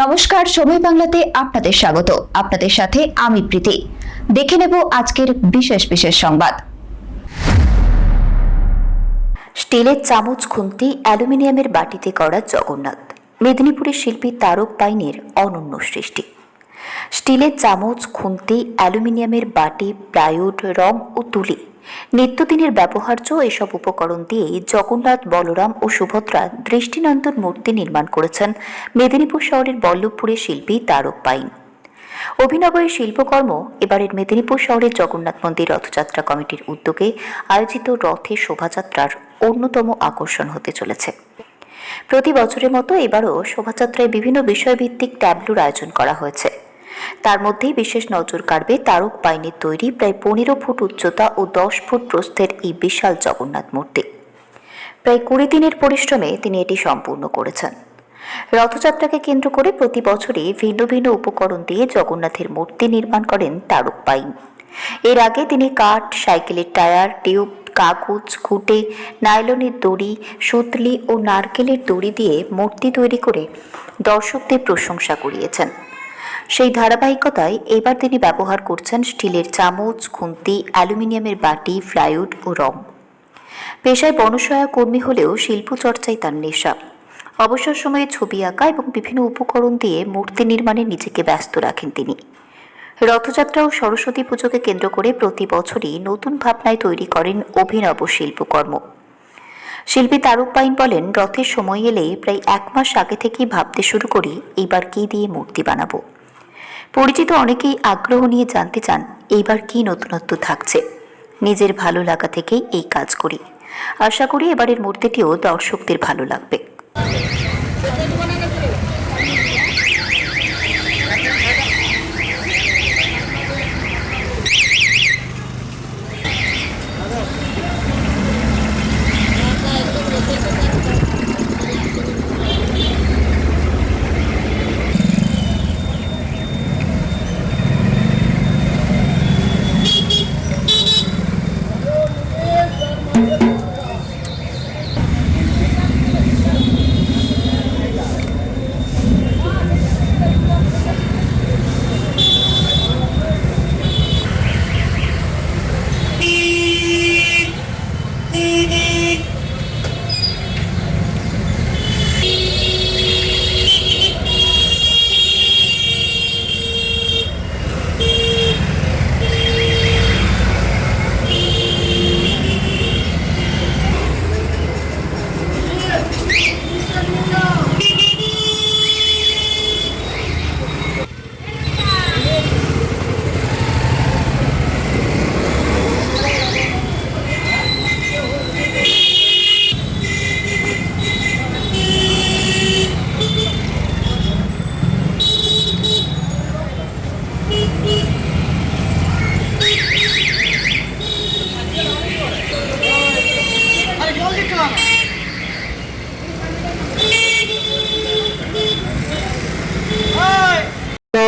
নমস্কার, সময় বাংলাতে আপনাদের স্বাগত। আপনাদের সাথে আমি প্রীতি। দেখে নেব আজকের বিশেষ বিশেষ সংবাদ। স্টিলের চামচ, খুন্তি, অ্যালুমিনিয়ামের বাটিতে করা জগন্নাথ। মেদিনীপুরের শিল্পী তারক পাইনের অনন্য সৃষ্টি। স্টিলের চামচ, খুন্তি, অ্যালুমিনিয়ামের বাটি, প্লাইউড, রং ও তুলি নিত্যদিনের ব্যবহার্য এসব উপকরণ দিয়ে জগন্নাথ, বলরাম ও সুভদ্রা দৃষ্টিনন্দন মূর্তি নির্মাণ করেছেন মেদিনীপুর শহরের বল্লভপুরের শিল্পী তারক পাইন। অভিনব এই শিল্পকর্ম এবারের মেদিনীপুর শহরের জগন্নাথ মন্দির রথযাত্রা কমিটির উদ্যোগে আয়োজিত রথের শোভাযাত্রার অন্যতম আকর্ষণ হতে চলেছে। প্রতি বছরের মতো এবারও শোভাযাত্রায় বিভিন্ন বিষয়ভিত্তিক ট্যাবলোর আয়োজন করা হয়েছে। তার মধ্যেই বিশেষ নজর কাড়বে তারক পাইনের তৈরি প্রায় 15 ফুট উচ্চতা ও 10 ফুট প্রস্থের এই বিশাল জগন্নাথ মূর্তি। প্রায় 20 দিনের পরিশ্রমে তিনি এটি সম্পূর্ণ করেছেন। রথযাত্রাকে কেন্দ্র করে প্রতি বছরই ভিন্ন ভিন্ন উপকরণ দিয়ে জগন্নাথের মূর্তি নির্মাণ করেন তারক পাইন। এর আগে তিনি কাঠ, সাইকেলের টায়ার, টিউব, কাগজ, খুঁটে, নাইলনের দড়ি, সুতলি ও নারকেলের দড়ি দিয়ে মূর্তি তৈরি করে দর্শকদের প্রশংসা কুড়িয়েছেন। সেই ধারাবাহিকতায় এবার তিনি ব্যবহার করছেন স্টিলের চামচ, খুন্তি, অ্যালুমিনিয়ামের বাটি, প্লাইউড ও রং। পেশায় বনসহায়ক কর্মী হলেও শিল্প চর্চায় তার নেশা। অবসর সময়ে ছবি আঁকা এবং বিভিন্ন উপকরণ দিয়ে মূর্তি নির্মাণে নিজেকে ব্যস্ত রাখেন তিনি। রথযাত্রা ও সরস্বতী পুজোকে কেন্দ্র করে প্রতি বছরই নতুন ভাবনায় তৈরি করেন অভিনব শিল্পকর্ম। শিল্পী তারক পাইন বলেন, রথের সময় এলে প্রায় 1 মাস আগে থেকেই ভাবতে শুরু করি এইবার কি দিয়ে মূর্তি বানাবো। পরিচিত অনেকেই আগ্রহ নিয়ে জানতে চান এইবার কি নতুনত্ব থাকছে। নিজের ভালো লাগা থেকেই এই কাজ করি। আশা করি এবারের মূর্তিটিও দর্শকদের ভালো লাগবে।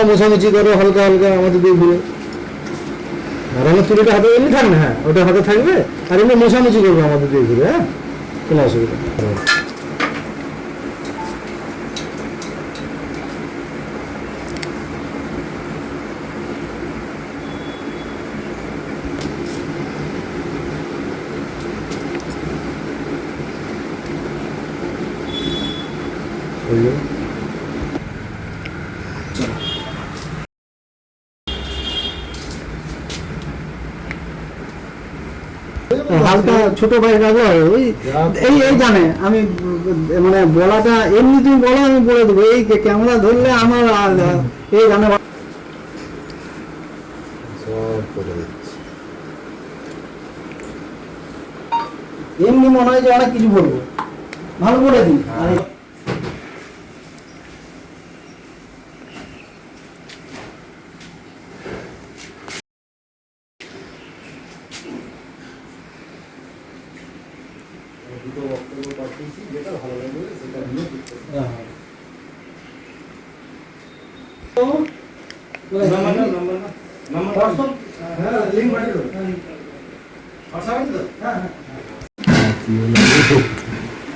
মোছামুছি করো হালকা হালকা আমাদের দিয়ে ঘুরে, আর আমার তুলিটা হাতে এমনি থাকবে। হ্যাঁ, ওটা হাতে থাকবে আর এমনি মোছামুছি করবে আমাদের দিয়ে ঘুরে। হ্যাঁ, কোনো অসুবিধা। হালকা ছোট ভাই রাখো, ওই এই এই জানে আমি মানে বলাটা এমনি তুমি বলো, আমি বলে দেবো। এই ক্যামেরা ধরলে আমার এই জানে এমনি মনে হয় যে অনেক কিছু বলবো, ভালো বলে দিই।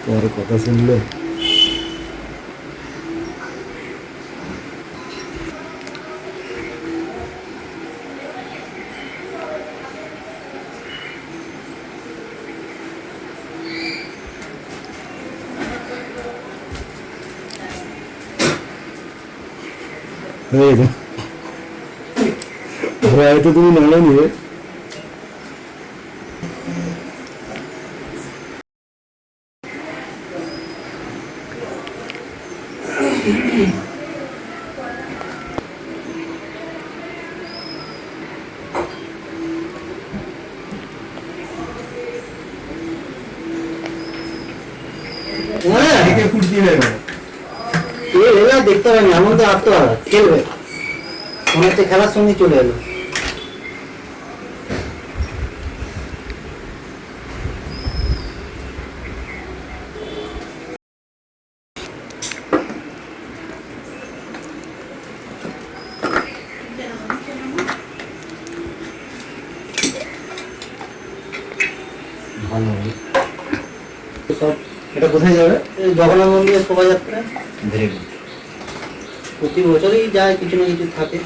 পরে কথা শুনলে হয়ে গেছে হয়তো তুমি নাড়ো নিয়ে ফুটতি হয়ে গেল দেখতে পাইনি এমন তো আটতে পারে খেলবে মনে হচ্ছে খেলার সঙ্গে চলে এলো ভালো সব এটা কোথায় যাবে এই জগন্নাথ মন্দিরে শোভাযাত্রা ভেরি গুড প্রতি বছরই যায় কিছু না কিছু থাকে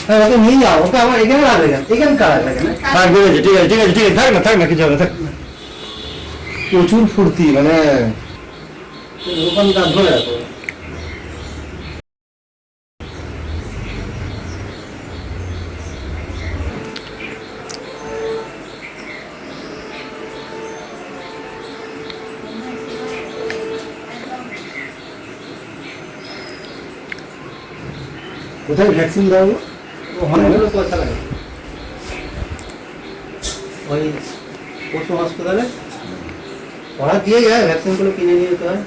হ্যাঁ ওকে নিয়ে যাও ওকে আমার এখানে রাখবে কেন এখানে কারা থাকে না থাক ঠিক আছে ঠিক আছে ঠিক আছে ঠিক আছে থাক না কিছু হবে থাক প্রচুর ফুর্তি মানে দোকানটা ধরে রাখো কোথায় ভ্যাকসিন দাও অনেকগুলো পয়সা লাগে ওই পশু হাসপাতালে ওরা দিয়ে যায় ভ্যাকসিনগুলো কিনে নিয়ে যেতে হয়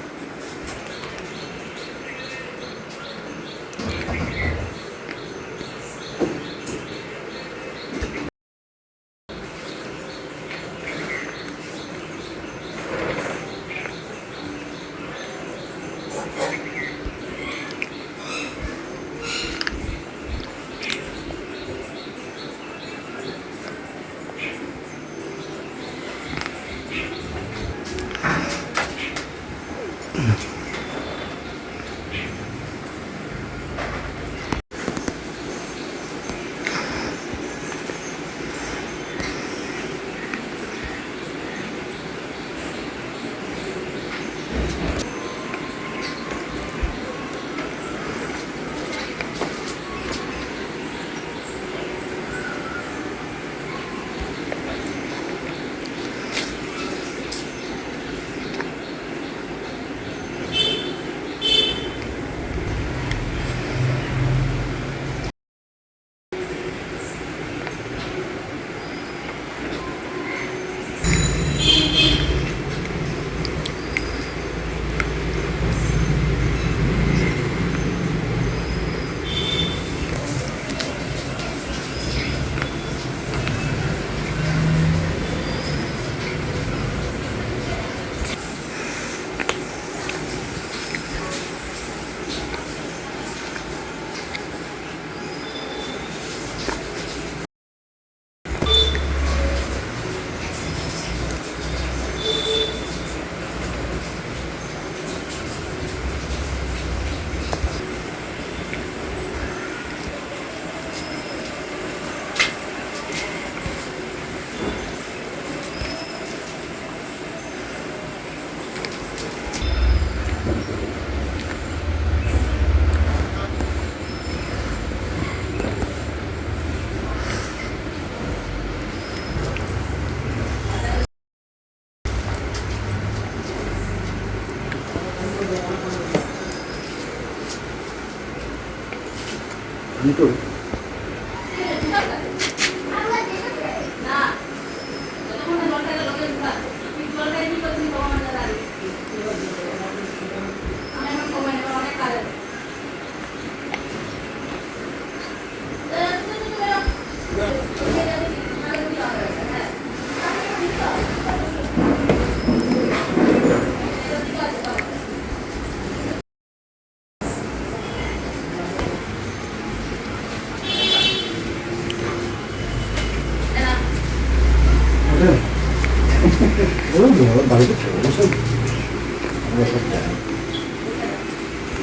দুটো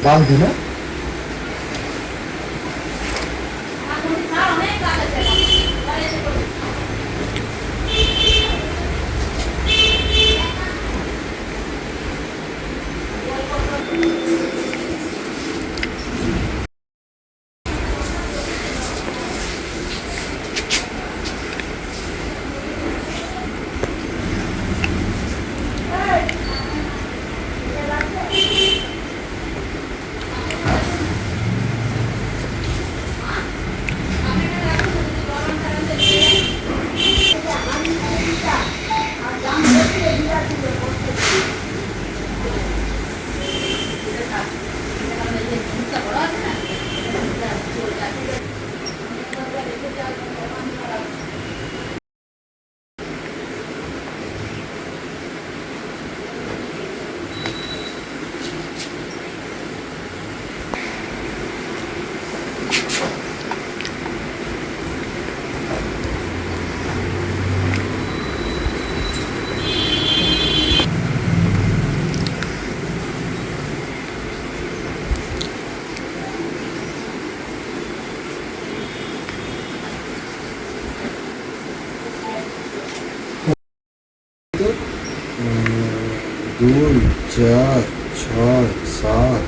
বান্ধি না দুই চার ছয় সাত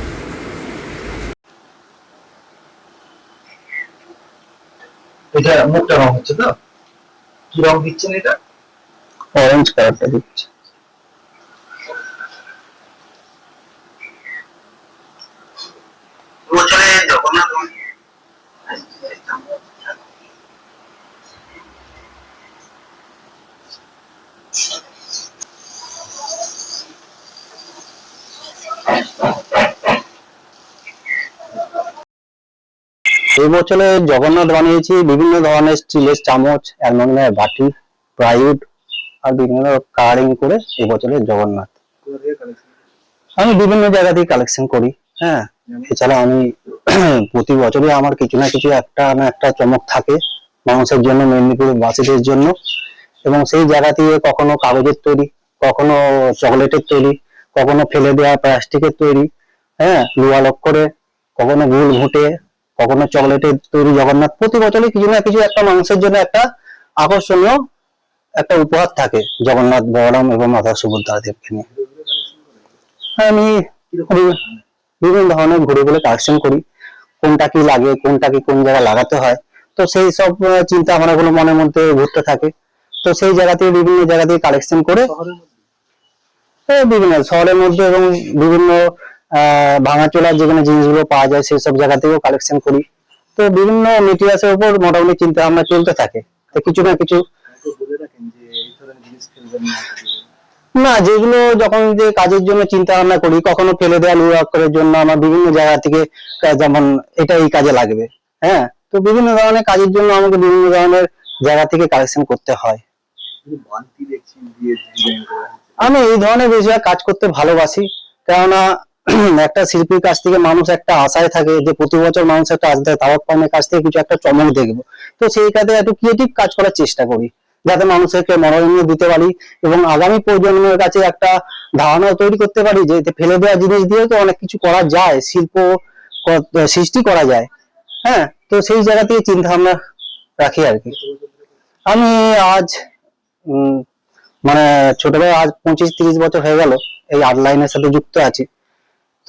এটা মুখটা রং হচ্ছে তো কি রং দিচ্ছেন এটা অরেঞ্জ কালারটা দিচ্ছি। এই বছরে জগন্নাথ বানিয়েছি বিভিন্ন ধরনের স্টিলের চামচ, অ্যালুমিনিয়ামের বাটি, প্লাইউড আর বিভিন্ন কালারিং করে এই বছরের জগন্নাথ আমি বিভিন্ন জায়গা থেকে কালেকশন করি। হ্যাঁ, এছাড়া আমি প্রতি বছরই আমার কিছু না কিছু একটা না একটা চমক থাকে মানুষের জন্য, মেদিনীপুরের বাসীদের জন্য। এবং সেই জায়গা থেকে কখনো কাগজের তৈরি, কখনো চকলেটের তৈরি, কখনো ফেলে দেওয়া প্লাস্টিকের তৈরি, হ্যাঁ লুয়া লক্করে, কখনো গুল ঘুটে, কখনো চকলেটের তৈরি জগন্নাথ। প্রতি বছরই কিছু না কিছু একটা মানুষের জন্য একটা আকর্ষণীয় একটা উপহার থাকে জগন্নাথ, বলরাম এবং মাতা সুভদ্রা দেবকে নিয়ে। আমি বিভিন্ন ধরনের ঘুরে ঘুরে কালেকশন করি, কোনটা কি লাগে, কোনটা কি কোন জায়গায় লাগাতে হয়। তো সেই সব চিন্তা ভাবনাগুলো মনের মধ্যে ঘুরতে থাকে। তো সেই জায়গা থেকে বিভিন্ন জায়গা থেকে কালেকশন করে বিভিন্ন শহরের মধ্যে এবং বিভিন্ন ভাঙাচোলার যেখানে জিনিসগুলো পাওয়া যায় সেই সব জায়গা থেকেও কালেকশন করি। তো বিভিন্ন মেটেরিয়ালসের উপর মোটামুটি চিন্তা ভাবনা চলতে থাকে। তো কিছু না কিছু না, যেগুলো যখন যে কাজের জন্য চিন্তা ভাবনা করি, কখনো ফেলে দেওয়া লুয়াকরের জন্য আমার বিভিন্ন জায়গা থেকে যেমন এটা এই কাজে লাগবে, হ্যাঁ তো বিভিন্ন ধরনের কাজের জন্য আমাকে বিভিন্ন ধরনের জায়গা থেকে কালেকশন করতে হয়। আমি এই ধরনের বিষয়ে কাজ করতে ভালোবাসি, কেননা একটা শিল্পীর কাছ থেকে মানুষ একটা আশায় থাকে যে প্রতি বছর মানুষ একটা আশা থাকে তারক পানের কাছ থেকে কিছু একটা চমক দেখবো। তো সেই কাজে একটু ক্রিয়েটিভ কাজ করার চেষ্টা করি যাতে মানুষকে মনোরঞ্জন দিতে পারি এবং আগামী প্রজন্মের কাছে একটা ধারণা তৈরি করতে পারি যে ফেলে দেওয়া জিনিস দিয়ে তো অনেক কিছু করা যায়, শিল্প সৃষ্টি করা যায়। হ্যাঁ, তো সেই জায়গা থেকে চিন্তা ভাবনা রাখি আর কি। আমি আজ মানে ছোটবেলায় আজ 25-30 বছর হয়ে গেল এই আর্ট লাইনের সাথে যুক্ত আছি।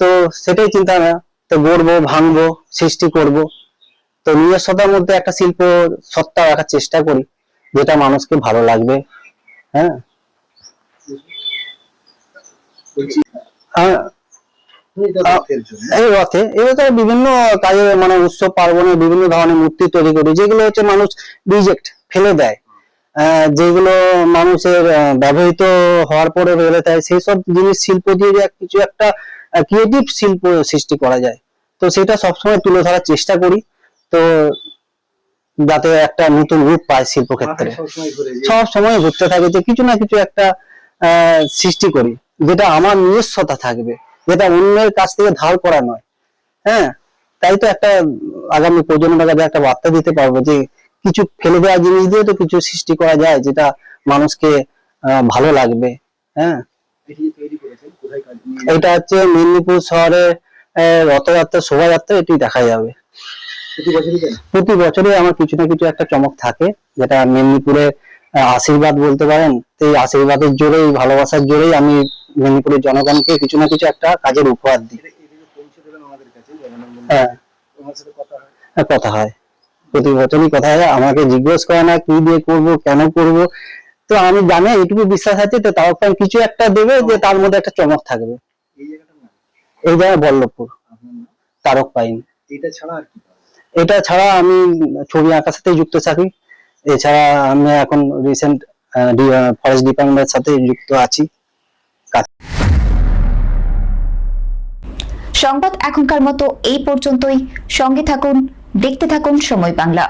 তো সেটাই চিন্তা না, তো গড়বো, ভাঙবো, সৃষ্টি করব। তো নিজস্বতার মধ্যে একটা শিল্প সত্তা রাখার চেষ্টা করি যেটা মানুষকে ভালো লাগবে। হ্যাঁ, এই রথে এবার বিভিন্ন কাজে মানে উৎসব পার্বণে বিভিন্ন ধরনের মূর্তি তৈরি করি যেগুলো হচ্ছে মানুষ রিজেক্ট ফেলে দেয়, যেগুলো মানুষের ব্যবহৃত হওয়ার পরে রয়ে যায়, সেই সব জিনিস শিল্প দিয়ে কিছু একটা ক্রিয়েটিভ শিল্প সৃষ্টি করা যায়। তো সেটা সবসময় তুলে ধরার চেষ্টা করি, তো যাতে একটা নতুন রূপ পায় শিল্প ক্ষেত্রে। সব সময় ঘুরতে থাকে যে কিছু না কিছু একটা সৃষ্টি করি যেটা আমার নিজস্বতা থাকবে, যেটা অন্যের কাছ থেকে ধার করা নয়। হ্যাঁ, তাই তো একটা আগামী প্রজন্মের কাছে একটা বার্তা দিতে পারবো যে কিছু ফেলে দেওয়া জিনিস দিয়ে তো কিছু সৃষ্টি করা যায় যেটা মানুষকে ভালো লাগবে। হ্যাঁ, এটি যে তৈরি করেছেন কোথায় কাজ নিয়ে এটা হচ্ছে মেদিনীপুর শহরে রথযাত্রা শোভাযাত্রা এটি দেখা যাবে। প্রতি বছরই দেন? প্রতি বছরই আমার কিছু না কিছু একটা চমক থাকে, যেটা মেদিনীপুরে আশীর্বাদ বলতে পারেন। তো এই আশীর্বাদের জোরেই, ভালোবাসার জোরেই আমি মেদিনীপুরের জনগণকে কিছু না কিছু একটা কাজের উপহার দিই। এদিকে পৌঁছে দেবেন আমাদের কাছে হ্যাঁ, তোমার সাথে কথা হয়? কথা হয়, প্রতি বছরই কথা হয়। আমাকে জিজ্ঞেস করে না কি দিয়ে করব, কেন করব, তো আমি জানি এইটুকু বিশ্বাস আছে তো তারক পাইন কিছু একটা দেবে, যে তার মধ্যে একটা চমক থাকবে। এই জায়গাটার নাম? এই জায়গায় বল্লভপুর, আপনার নাম? তারক পাইন। এটা ছাড়া আর কি পাওয়া যায়? এটা ছাড়া আমি ছবি আঁকার সাথে যুক্ত থাকি। এছাড়া আমি এখন রিসেন্ট ফরেস্ট ডিপার্টমেন্টের সাথে যুক্ত আছি। সংবাদ এখনকার মতো এই পর্যন্তই। সঙ্গে থাকুন, দেখতে থাকুন সময় বাংলা।